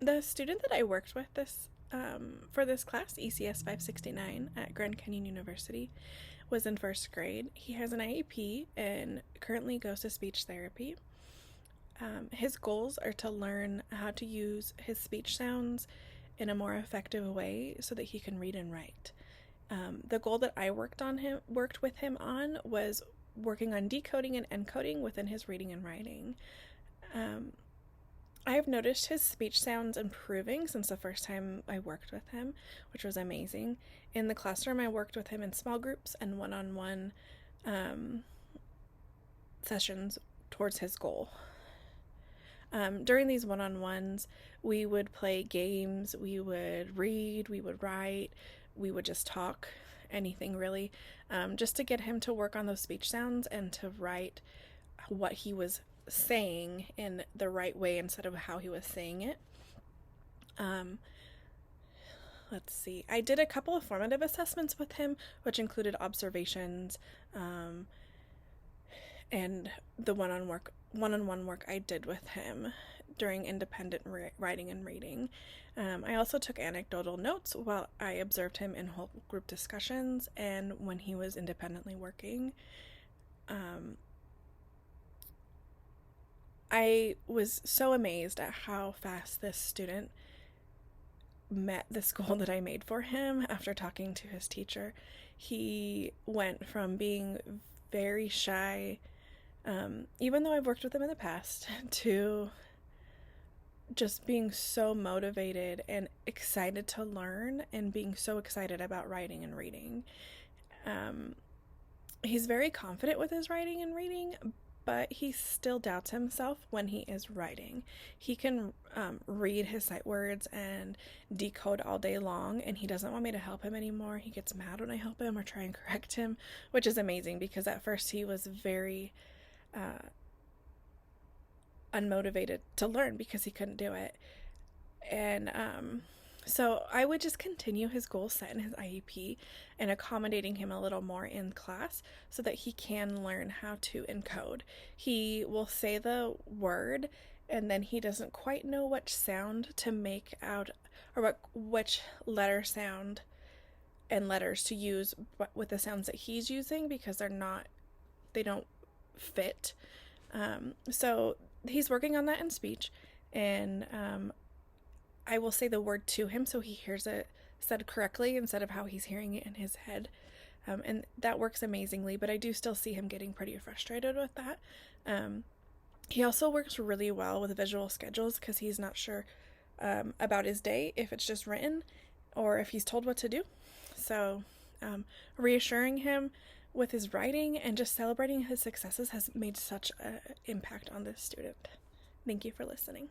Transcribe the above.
The student that I worked with for this class, ECS-569 at Grand Canyon University, was in first grade. He has an IEP and currently goes to speech therapy. His goals are to learn how to use his speech sounds in a more effective way so that he can read and write. The goal that I worked with him on was working on decoding and encoding within his reading and writing. I have noticed his speech sounds improving since the first time I worked with him, which was amazing. In the classroom, I worked with him in small groups and one-on-one sessions towards his goal. During these one-on-ones, we would play games, we would read, we would write, we would just talk, anything really, just to get him to work on those speech sounds and to write what he was saying in the right way instead of how he was saying it. Let's see. I did a couple of formative assessments with him, which included observations, and the one-on-one work I did with him during independent writing and reading. I also took anecdotal notes while I observed him in whole group discussions and when he was independently working. I was so amazed at how fast this student met this goal that I made for him after talking to his teacher. He went from being very shy, even though I've worked with him in the past, to just being so motivated and excited to learn and being so excited about writing and reading. He's very confident with his writing and reading, but he still doubts himself when he is writing. He can read his sight words and decode all day long, and he doesn't want me to help him anymore. He gets mad when I help him or try and correct him, which is amazing because at first he was very unmotivated to learn because he couldn't do it. And so I would just continue his goals set in his IEP and accommodating him a little more in class so that he can learn how to encode. He will say the word and then he doesn't quite know which sound to make out or which letter sound and letters to use with the sounds that he's using because they don't fit. So he's working on that in speech, and I will say the word to him so he hears it said correctly instead of how he's hearing it in his head. And that works amazingly, but I do still see him getting pretty frustrated with that. He also works really well with visual schedules because he's not sure about his day, if it's just written or if he's told what to do. So reassuring him with his writing and just celebrating his successes has made such an impact on this student. Thank you for listening.